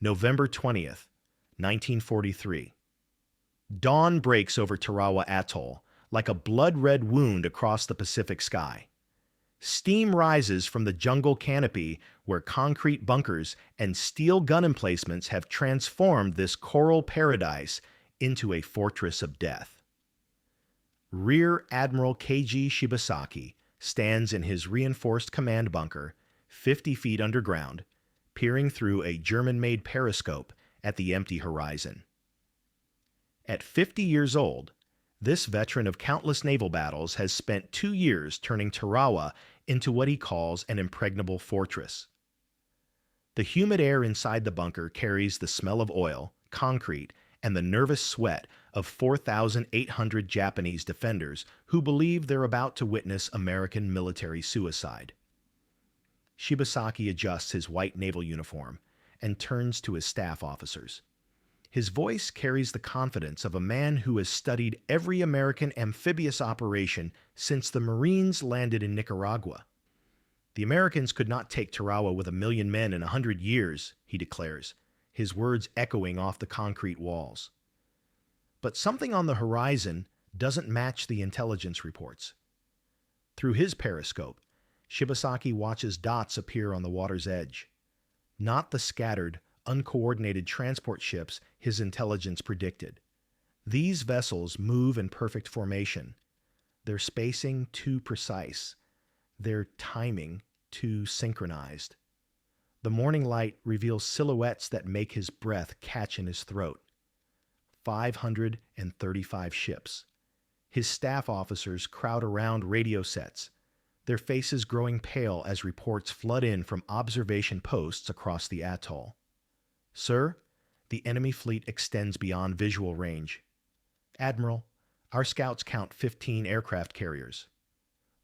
November 20th, 1943. Dawn breaks over Tarawa Atoll like a blood-red wound across the Pacific sky. Steam rises from the jungle canopy where concrete bunkers and steel gun emplacements have transformed this coral paradise into a fortress of death. Rear Admiral K.G. Shibasaki stands in his reinforced command bunker, 50 feet underground, peering through a German-made periscope at the empty horizon. At 50 years old, this veteran of countless naval battles has spent 2 years turning Tarawa into what he calls an impregnable fortress. The humid air inside the bunker carries the smell of oil, concrete, and the nervous sweat of 4,800 Japanese defenders who believe they're about to witness American military suicide. Shibasaki adjusts his white naval uniform and turns to his staff officers. His voice carries the confidence of a man who has studied every American amphibious operation since the Marines landed in Nicaragua. The Americans could not take Tarawa with 1,000,000 men in 100 years, he declares, his words echoing off the concrete walls. But something on the horizon doesn't match the intelligence reports. Through his periscope, Shibasaki watches dots appear on the water's edge. Not the scattered, uncoordinated transport ships his intelligence predicted. These vessels move in perfect formation. Their spacing too precise. Their timing too synchronized. The morning light reveals silhouettes that make his breath catch in his throat. 535 ships. His staff officers crowd around radio sets, their faces growing pale as reports flood in from observation posts across the atoll. Sir, the enemy fleet extends beyond visual range. Admiral, our scouts count 15 aircraft carriers.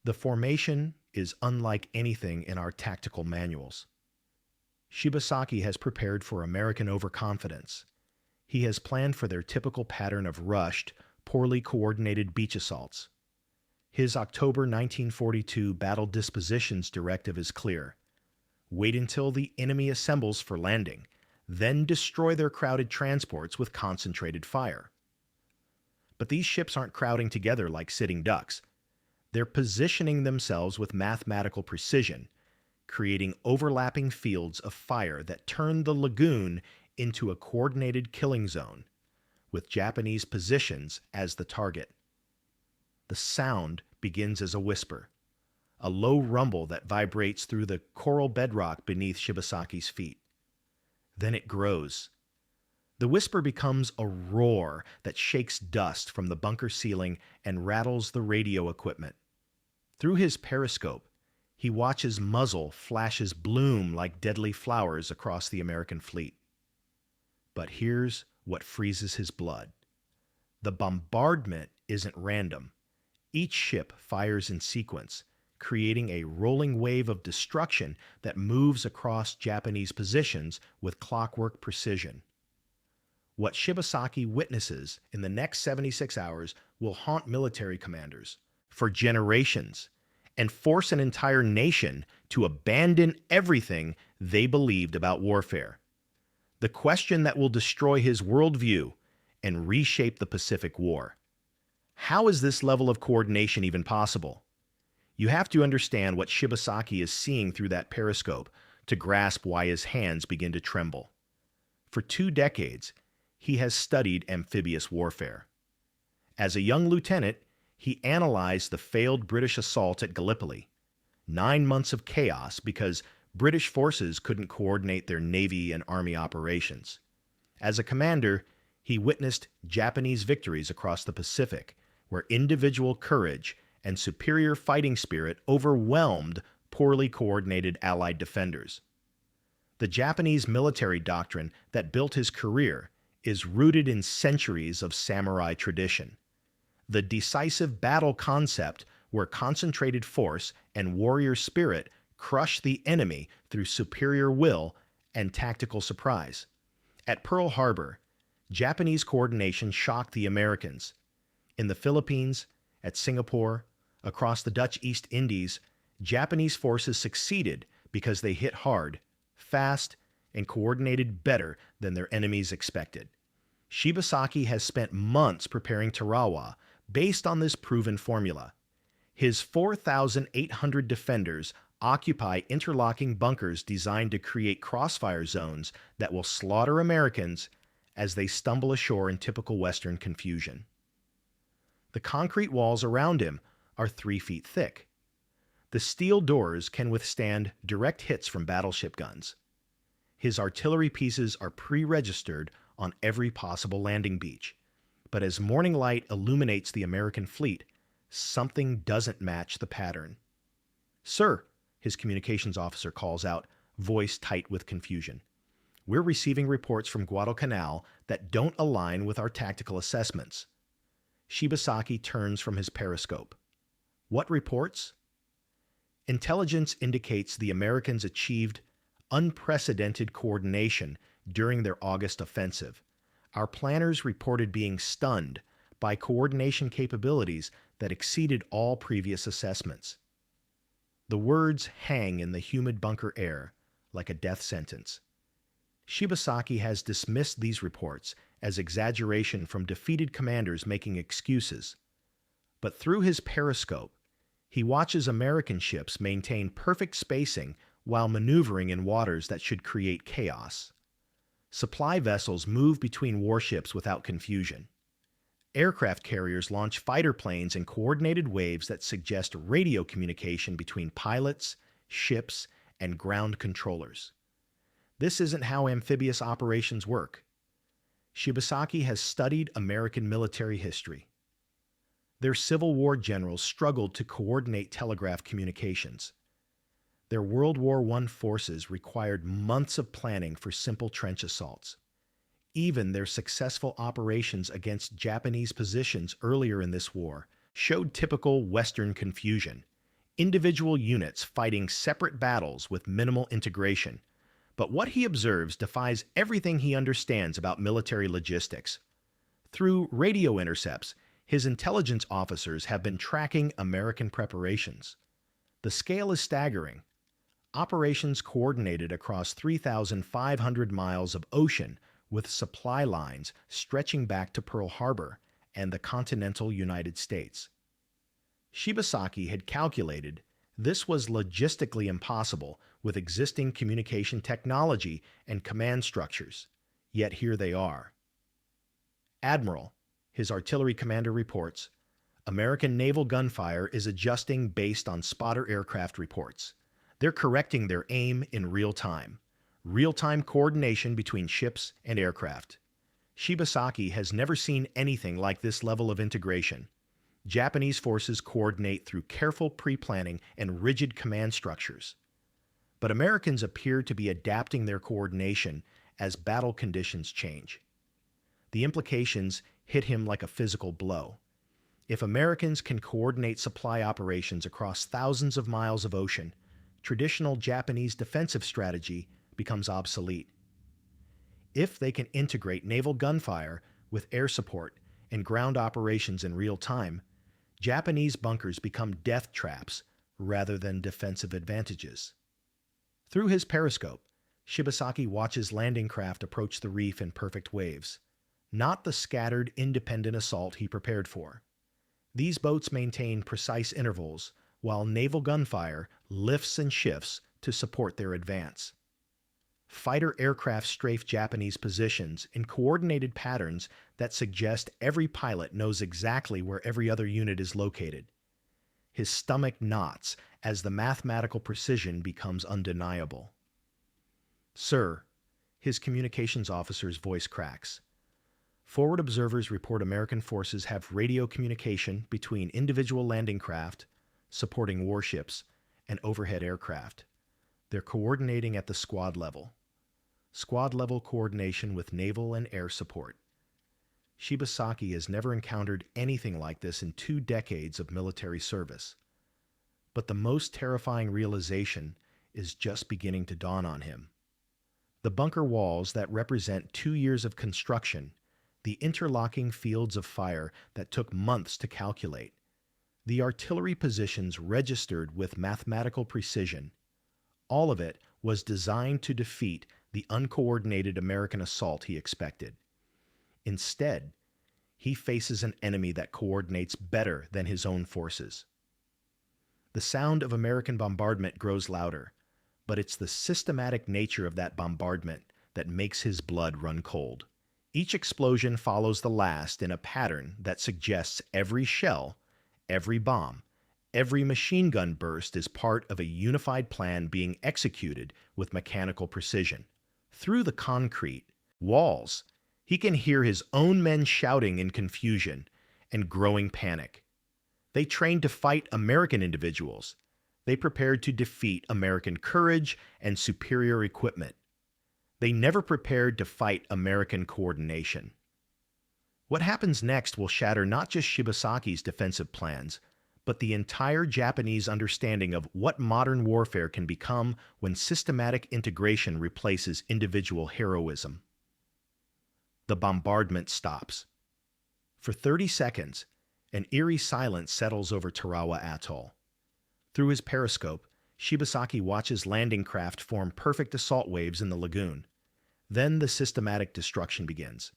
The formation is unlike anything in our tactical manuals. Shibasaki has prepared for American overconfidence. He has planned for their typical pattern of rushed, poorly coordinated beach assaults. His October 1942 Battle Dispositions Directive is clear. Wait until the enemy assembles for landing, then destroy their crowded transports with concentrated fire. But these ships aren't crowding together like sitting ducks. They're positioning themselves with mathematical precision, creating overlapping fields of fire that turn the lagoon into a coordinated killing zone, with Japanese positions as the target. The sound begins as a whisper, a low rumble that vibrates through the coral bedrock beneath Shibasaki's feet. Then it grows. The whisper becomes a roar that shakes dust from the bunker ceiling and rattles the radio equipment. Through his periscope, he watches muzzle flashes bloom like deadly flowers across the American fleet. But here's what freezes his blood. The bombardment isn't random. Each ship fires in sequence, creating a rolling wave of destruction that moves across Japanese positions with clockwork precision. What Shibasaki witnesses in the next 76 hours will haunt military commanders for generations and force an entire nation to abandon everything they believed about warfare. The question that will destroy his worldview and reshape the Pacific War. How is this level of coordination even possible? You have to understand what Shibasaki is seeing through that periscope to grasp why his hands begin to tremble. For 2 decades, he has studied amphibious warfare. As a young lieutenant, he analyzed the failed British assault at Gallipoli. 9 months of chaos because British forces couldn't coordinate their Navy and Army operations. As a commander, he witnessed Japanese victories across the Pacific, where individual courage and superior fighting spirit overwhelmed poorly coordinated Allied defenders. The Japanese military doctrine that built his career is rooted in centuries of samurai tradition. The decisive battle concept where concentrated force and warrior spirit crush the enemy through superior will and tactical surprise. At Pearl Harbor, Japanese coordination shocked the Americans. In the Philippines, at Singapore, across the Dutch East Indies, Japanese forces succeeded because they hit hard, fast, and coordinated better than their enemies expected. Shibasaki has spent months preparing Tarawa based on this proven formula. His 4,800 defenders occupy interlocking bunkers designed to create crossfire zones that will slaughter Americans as they stumble ashore in typical Western confusion. The concrete walls around him are 3 feet thick. The steel doors can withstand direct hits from battleship guns. His artillery pieces are pre-registered on every possible landing beach. But as morning light illuminates the American fleet, something doesn't match the pattern. "Sir," his communications officer calls out, voice tight with confusion. "We're receiving reports from Guadalcanal that don't align with our tactical assessments." Shibasaki turns from his periscope. "What reports?" "Intelligence indicates the Americans achieved unprecedented coordination during their August offensive. Our planners reported being stunned by coordination capabilities that exceeded all previous assessments." The words hang in the humid bunker air like a death sentence. Shibasaki has dismissed these reports as exaggeration from defeated commanders making excuses. But through his periscope, he watches American ships maintain perfect spacing while maneuvering in waters that should create chaos. Supply vessels move between warships without confusion. Aircraft carriers launch fighter planes in coordinated waves that suggest radio communication between pilots, ships, and ground controllers. This isn't how amphibious operations work. Shibasaki has studied American military history. Their Civil War generals struggled to coordinate telegraph communications. Their World War I forces required months of planning for simple trench assaults. Even their successful operations against Japanese positions earlier in this war showed typical Western confusion, individual units fighting separate battles with minimal integration. But what he observes defies everything he understands about military logistics. Through radio intercepts, his intelligence officers have been tracking American preparations. The scale is staggering. Operations coordinated across 3,500 miles of ocean with supply lines stretching back to Pearl Harbor and the continental United States. Shibasaki had calculated this was logistically impossible with existing communication technology and command structures, yet here they are. "Admiral," his artillery commander reports, "American naval gunfire is adjusting based on spotter aircraft reports. They're correcting their aim in real time. Real-time coordination between ships and aircraft. Shibasaki has never seen anything like this level of integration. Japanese forces coordinate through careful pre-planning and rigid command structures. But Americans appear to be adapting their coordination as battle conditions change." The implications hit him like a physical blow. If Americans can coordinate supply operations across thousands of miles of ocean, traditional Japanese defensive strategy becomes obsolete. If they can integrate naval gunfire with air support and ground operations in real time, Japanese bunkers become death traps rather than defensive advantages. Through his periscope, Shibasaki watches landing craft approach the reef in perfect waves, not the scattered, independent assault he prepared for. These boats maintain precise intervals, while naval gunfire lifts and shifts to support their advance. Fighter aircraft strafe Japanese positions in coordinated patterns that suggest every pilot knows exactly where every other unit is located. His stomach knots as the mathematical precision becomes undeniable. "Sir," his communications officer's voice cracks. "Forward observers report American forces have radio communication between individual landing craft, supporting warships, and overhead aircraft. They're coordinating at the squad level. Squad-level coordination with naval and air support." Shibasaki has never encountered anything like this in 2 decades of military service. But the most terrifying realization is just beginning to dawn on him. The bunker walls that represent 2 years of construction, the interlocking fields of fire that took months to calculate, the artillery positions registered with mathematical precision, all of it was designed to defeat the uncoordinated American assault he expected. Instead, he faces an enemy that coordinates better than his own forces. The sound of American bombardment grows louder, but it's the systematic nature of that bombardment that makes his blood run cold. Each explosion follows the last in a pattern that suggests every shell, every bomb, every machine gun burst is part of a unified plan being executed with mechanical precision. Through the concrete walls, he can hear his own men shouting in confusion and growing panic. They trained to fight American individuals. They prepared to defeat American courage and superior equipment. They never prepared to fight American coordination. What happens next will shatter not just Shibasaki's defensive plans, but the entire Japanese understanding of what modern warfare can become when systematic integration replaces individual heroism. The bombardment stops. For 30 seconds, an eerie silence settles over Tarawa Atoll. Through his periscope, Shibasaki watches landing craft form perfect assault waves in the lagoon. Then the systematic destruction begins.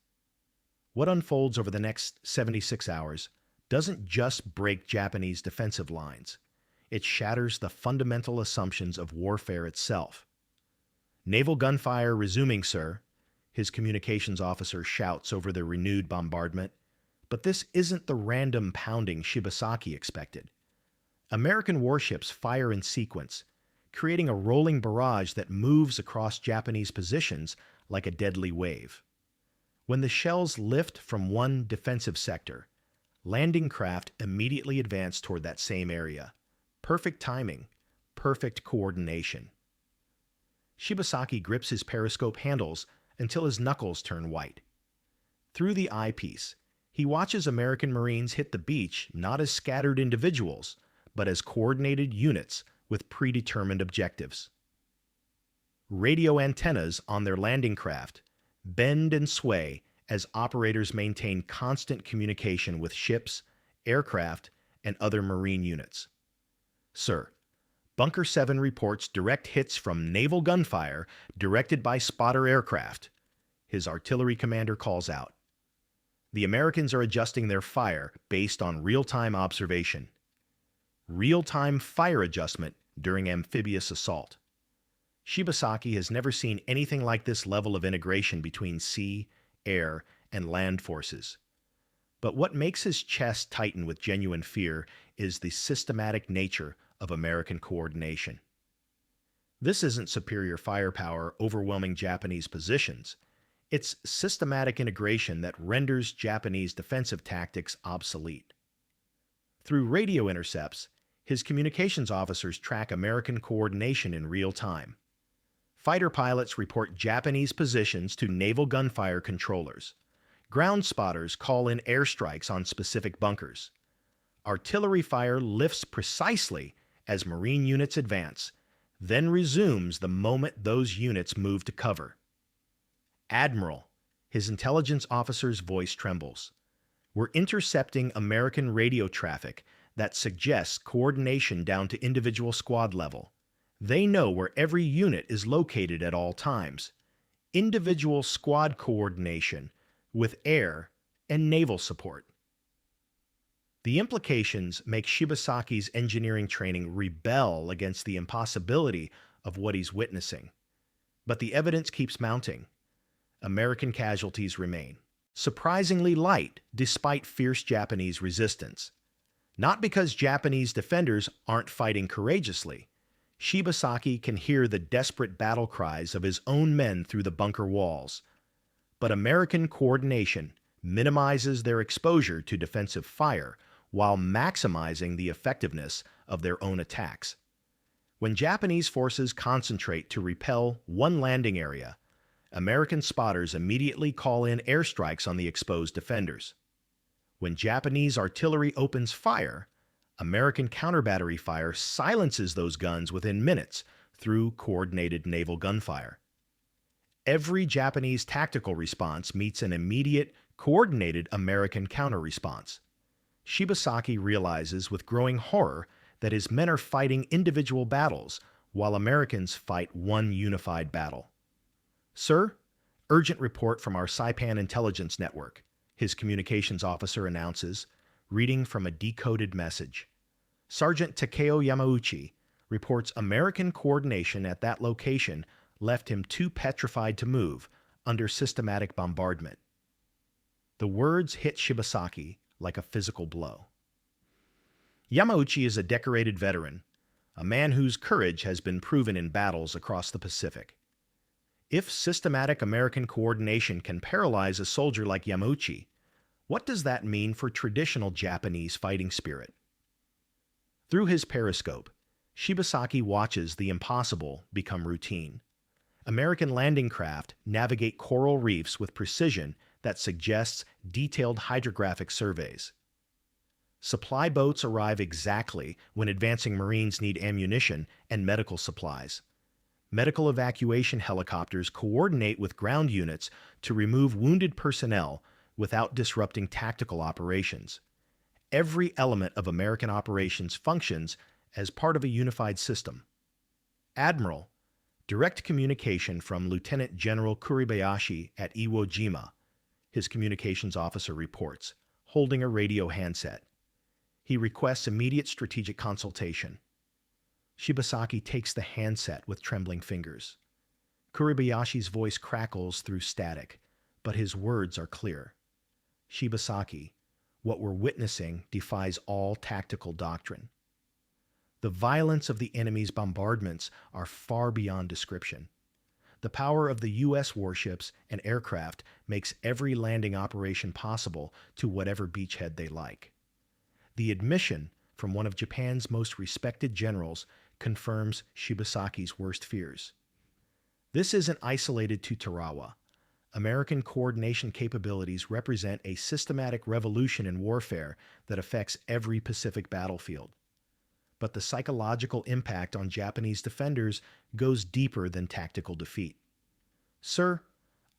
What unfolds over the next 76 hours doesn't just break Japanese defensive lines. It shatters the fundamental assumptions of warfare itself. "Naval gunfire resuming, sir," his communications officer shouts over the renewed bombardment. But this isn't the random pounding Shibasaki expected. American warships fire in sequence, creating a rolling barrage that moves across Japanese positions like a deadly wave. When the shells lift from one defensive sector, landing craft immediately advance toward that same area. Perfect timing, perfect coordination. Shibasaki grips his periscope handles until his knuckles turn white. Through the eyepiece, he watches American Marines hit the beach not as scattered individuals, but as coordinated units with predetermined objectives. Radio antennas on their landing craft bend and sway as operators maintain constant communication with ships, aircraft, and other Marine units. "Sir, Bunker 7 reports direct hits from naval gunfire directed by spotter aircraft," his artillery commander calls out. The Americans are adjusting their fire based on real-time observation. Real-time fire adjustment during amphibious assault. Shibasaki has never seen anything like this level of integration between sea, air, and land forces. But what makes his chest tighten with genuine fear is the systematic nature of American coordination. This isn't superior firepower overwhelming Japanese positions. It's systematic integration that renders Japanese defensive tactics obsolete. Through radio intercepts, his communications officers track American coordination in real time. Fighter pilots report Japanese positions to naval gunfire controllers. Ground spotters call in airstrikes on specific bunkers. Artillery fire lifts precisely as Marine units advance, then resumes the moment those units move to cover. "Admiral," his intelligence officer's voice trembles. "We're intercepting American radio traffic that suggests coordination down to individual squad level. They know where every unit is located at all times. Individual squad coordination with air and naval support." The implications make Shibasaki's engineering training rebel against the impossibility of what he's witnessing. But the evidence keeps mounting. American casualties remain surprisingly light despite fierce Japanese resistance. Not because Japanese defenders aren't fighting courageously. Shibasaki can hear the desperate battle cries of his own men through the bunker walls. But American coordination minimizes their exposure to defensive fire while maximizing the effectiveness of their own attacks. When Japanese forces concentrate to repel one landing area, American spotters immediately call in airstrikes on the exposed defenders. When Japanese artillery opens fire, American counter-battery fire silences those guns within minutes through coordinated naval gunfire. Every Japanese tactical response meets an immediate, coordinated American counter-response. Shibasaki realizes with growing horror that his men are fighting individual battles while Americans fight one unified battle. Sir, urgent report from our Saipan intelligence network, his communications officer announces, reading from a decoded message. Sergeant Takeo Yamauchi reports American coordination at that location left him too petrified to move under systematic bombardment. The words hit Shibasaki like a physical blow. Yamauchi is a decorated veteran, a man whose courage has been proven in battles across the Pacific. If systematic American coordination can paralyze a soldier like Yamauchi, what does that mean for traditional Japanese fighting spirit? Through his periscope, Shibasaki watches the impossible become routine. American landing craft navigate coral reefs with precision that suggests detailed hydrographic surveys. Supply boats arrive exactly when advancing Marines need ammunition and medical supplies. Medical evacuation helicopters coordinate with ground units to remove wounded personnel without disrupting tactical operations. Every element of American operations functions as part of a unified system. Admiral, direct communication from Lieutenant General Kuribayashi at Iwo Jima, his communications officer reports, holding a radio handset. He requests immediate strategic consultation. Shibasaki takes the handset with trembling fingers. Kuribayashi's voice crackles through static, but his words are clear. Shibasaki, what we're witnessing defies all tactical doctrine. The violence of the enemy's bombardments are far beyond description. The power of the U.S. warships and aircraft makes every landing operation possible to whatever beachhead they like. The admission from one of Japan's most respected generals confirms Shibasaki's worst fears. This isn't isolated to Tarawa. American coordination capabilities represent a systematic revolution in warfare that affects every Pacific battlefield. But the psychological impact on Japanese defenders goes deeper than tactical defeat. Sir,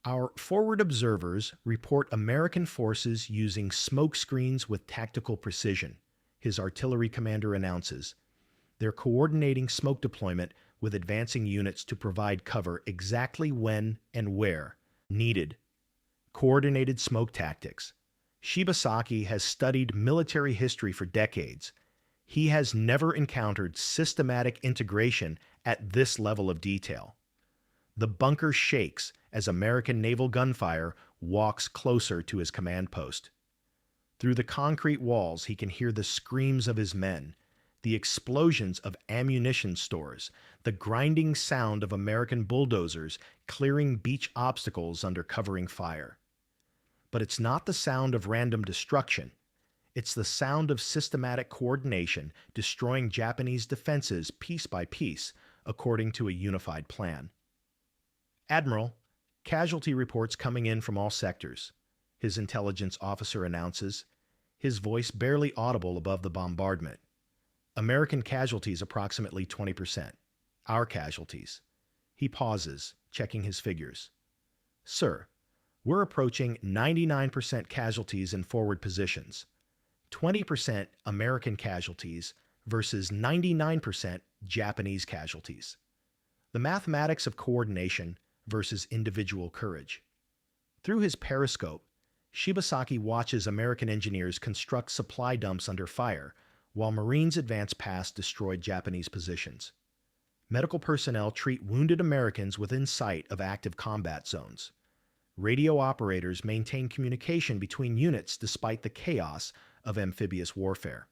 our forward observers report American forces using smoke screens with tactical precision, his artillery commander announces. They're coordinating smoke deployment with advancing units to provide cover exactly when and where needed. Coordinated smoke tactics. Shibasaki has studied military history for decades. He has never encountered systematic integration at this level of detail. The bunker shakes as American naval gunfire walks closer to his command post. Through the concrete walls, he can hear the screams of his men, the explosions of ammunition stores, the grinding sound of American bulldozers clearing beach obstacles under covering fire. But it's not the sound of random destruction. It's the sound of systematic coordination destroying Japanese defenses piece by piece according to a unified plan. Admiral, casualty reports coming in from all sectors, his intelligence officer announces, his voice barely audible above the bombardment. American casualties approximately 20%. Our casualties. He pauses, checking his figures. Sir, we're approaching 99% casualties in forward positions. 20% American casualties versus 99% Japanese casualties. The mathematics of coordination versus individual courage. Through his periscope, Shibasaki watches American engineers construct supply dumps under fire while Marines advance past destroyed Japanese positions. Medical personnel treat wounded Americans within sight of active combat zones. Radio operators maintain communication between units despite the chaos of amphibious warfare.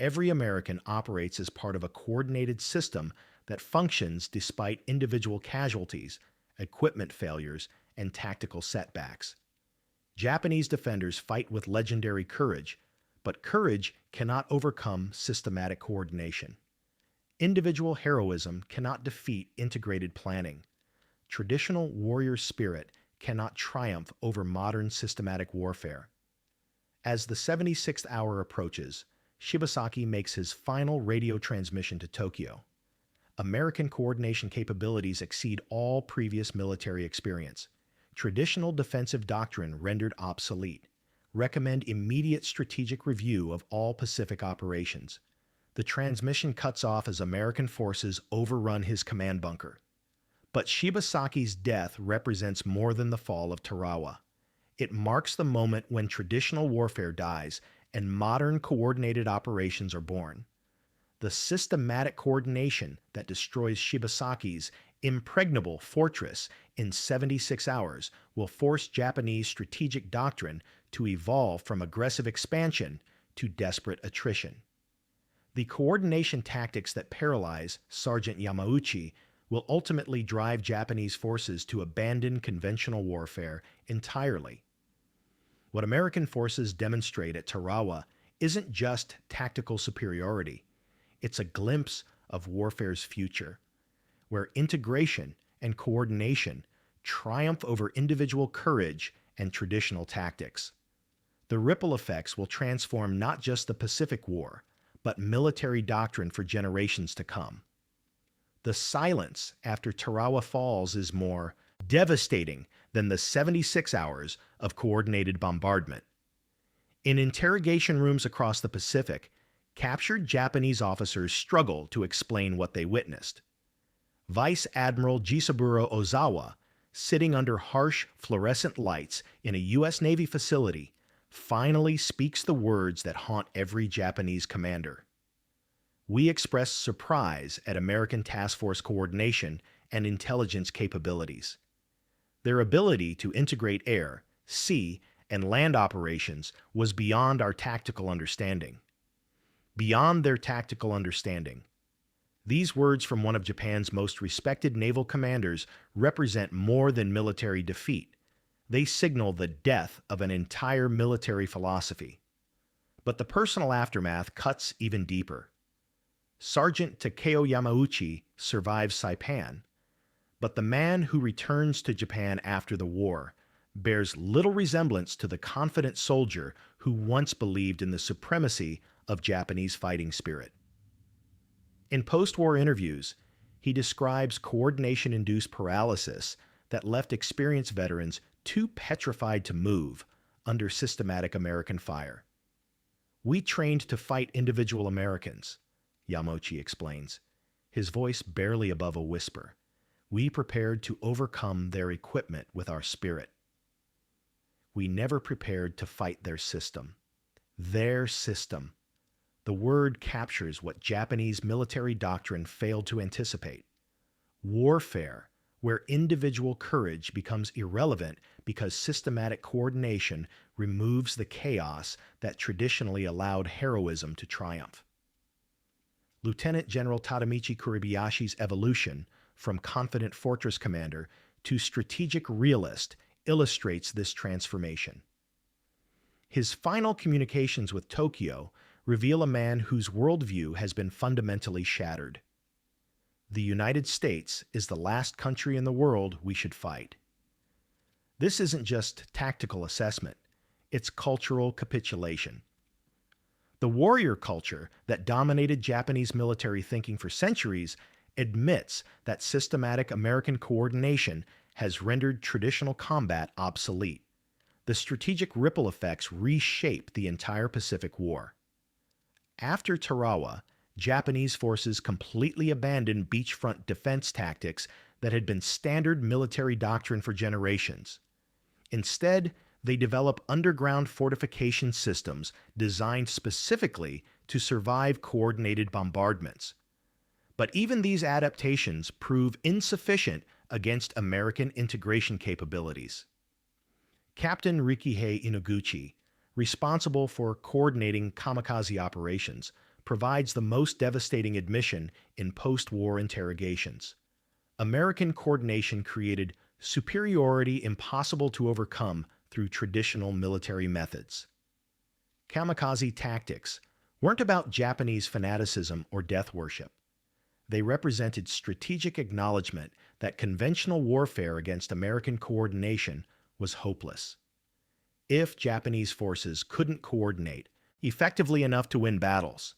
Every American operates as part of a coordinated system that functions despite individual casualties, equipment failures, and tactical setbacks. Japanese defenders fight with legendary courage, but courage cannot overcome systematic coordination. Individual heroism cannot defeat integrated planning. Traditional warrior spirit cannot triumph over modern systematic warfare. As the 76th hour approaches, Shibasaki makes his final radio transmission to Tokyo. American coordination capabilities exceed all previous military experience. Traditional defensive doctrine rendered obsolete. Recommend immediate strategic review of all Pacific operations. The transmission cuts off as American forces overrun his command bunker. But Shibasaki's death represents more than the fall of Tarawa. It marks the moment when traditional warfare dies and modern coordinated operations are born. The systematic coordination that destroys Shibasaki's impregnable fortress in 76 hours will force Japanese strategic doctrine to evolve from aggressive expansion to desperate attrition. The coordination tactics that paralyze Sergeant Yamauchi will ultimately drive Japanese forces to abandon conventional warfare entirely. What American forces demonstrate at Tarawa isn't just tactical superiority. It's a glimpse of warfare's future, where integration and coordination triumph over individual courage and traditional tactics. The ripple effects will transform not just the Pacific War, but military doctrine for generations to come. The silence after Tarawa falls is more devastating than the 76 hours of coordinated bombardment. In interrogation rooms across the Pacific, captured Japanese officers struggle to explain what they witnessed. Vice Admiral Jisaburo Ozawa, sitting under harsh fluorescent lights in a U.S. Navy facility, finally speaks the words that haunt every Japanese commander. We express surprise at American task force coordination and intelligence capabilities. Their ability to integrate air, sea, and land operations was beyond our tactical understanding. Beyond their tactical understanding. These words from one of Japan's most respected naval commanders represent more than military defeat. They signal the death of an entire military philosophy. But the personal aftermath cuts even deeper. Sergeant Takeo Yamauchi survives Saipan, but the man who returns to Japan after the war bears little resemblance to the confident soldier who once believed in the supremacy of Japanese fighting spirit. In post-war interviews, he describes coordination-induced paralysis that left experienced veterans too petrified to move under systematic American fire. "We trained to fight individual Americans," Yamauchi explains, his voice barely above a whisper. "We prepared to overcome their equipment with our spirit. We never prepared to fight their system." Their system. The word captures what Japanese military doctrine failed to anticipate. Warfare, where individual courage becomes irrelevant because systematic coordination removes the chaos that traditionally allowed heroism to triumph. Lieutenant General Tadamichi Kuribayashi's evolution from confident fortress commander to strategic realist illustrates this transformation. His final communications with Tokyo reveal a man whose worldview has been fundamentally shattered. The United States is the last country in the world we should fight. This isn't just tactical assessment, it's cultural capitulation. The warrior culture that dominated Japanese military thinking for centuries admits that systematic American coordination has rendered traditional combat obsolete. The strategic ripple effects reshape the entire Pacific War. After Tarawa, Japanese forces completely abandoned beachfront defense tactics that had been standard military doctrine for generations. Instead, they develop underground fortification systems designed specifically to survive coordinated bombardments. But even these adaptations prove insufficient against American integration capabilities. Captain Rikihei Inoguchi, responsible for coordinating kamikaze operations, provides the most devastating admission in post-war interrogations. American coordination created superiority impossible to overcome through traditional military methods. Kamikaze tactics weren't about Japanese fanaticism or death worship. They represented strategic acknowledgement that conventional warfare against American coordination was hopeless. If Japanese forces couldn't coordinate effectively enough to win battles,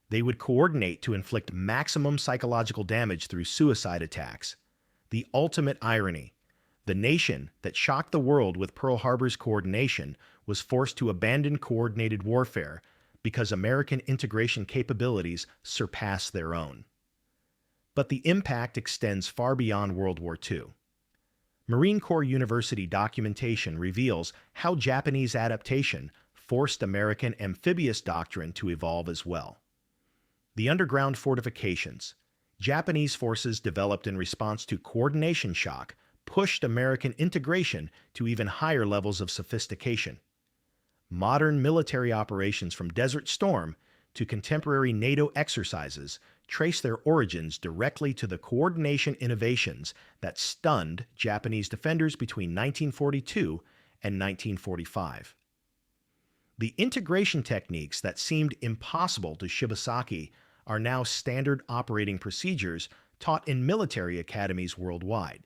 they would coordinate to inflict maximum psychological damage through suicide attacks. The ultimate irony: the nation that shocked the world with Pearl Harbor's coordination was forced to abandon coordinated warfare because American integration capabilities surpassed their own. but the impact extends far beyond World War II. Marine Corps University documentation reveals how Japanese adaptation forced American amphibious doctrine to evolve as well. The underground fortifications, Japanese forces developed in response to coordination shock, pushed American integration to even higher levels of sophistication. Modern military operations from Desert Storm to contemporary NATO exercises trace their origins directly to the coordination innovations that stunned Japanese defenders between 1942 and 1945. The integration techniques that seemed impossible to Shibasaki are now standard operating procedures taught in military academies worldwide.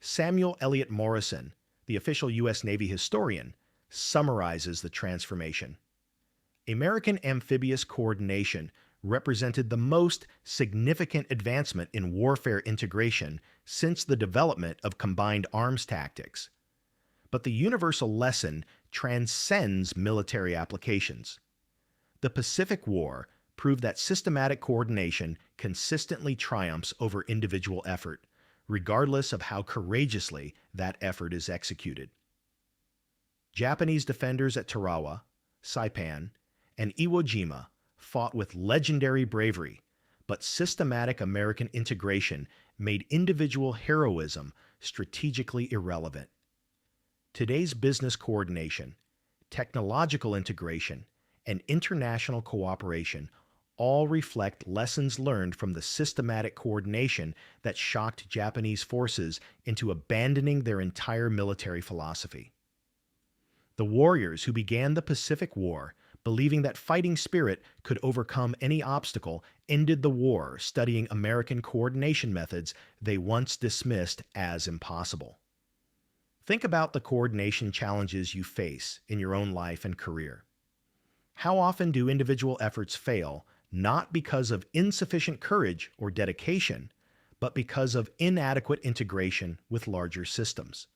Samuel Eliot Morrison, the official U.S. Navy historian, summarizes the transformation. American amphibious coordination represented the most significant advancement in warfare integration since the development of combined arms tactics. But the universal lesson transcends military applications. The Pacific War proved that systematic coordination consistently triumphs over individual effort, regardless of how courageously that effort is executed. Japanese defenders at Tarawa, Saipan, and Iwo Jima fought with legendary bravery, but systematic American integration made individual heroism strategically irrelevant. Today's business coordination, technological integration, and international cooperation all reflect lessons learned from the systematic coordination that shocked Japanese forces into abandoning their entire military philosophy. The warriors who began the Pacific War, believing that fighting spirit could overcome any obstacle, ended the war studying American coordination methods they once dismissed as impossible. Think about the coordination challenges you face in your own life and career. How often do individual efforts fail, not because of insufficient courage or dedication, but because of inadequate integration with larger systems?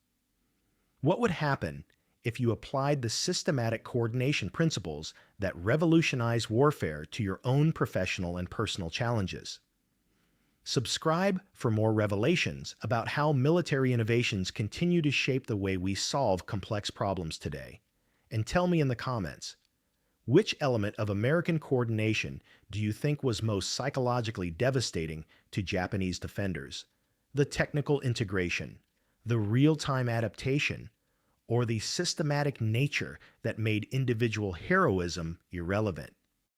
What would happen if you applied the systematic coordination principles that revolutionize warfare to your own professional and personal challenges? Subscribe for more revelations about how military innovations continue to shape the way we solve complex problems today. And tell me in the comments, which element of American coordination do you think was most psychologically devastating to Japanese defenders? The technical integration, the real-time adaptation, or the systematic nature that made individual heroism irrelevant?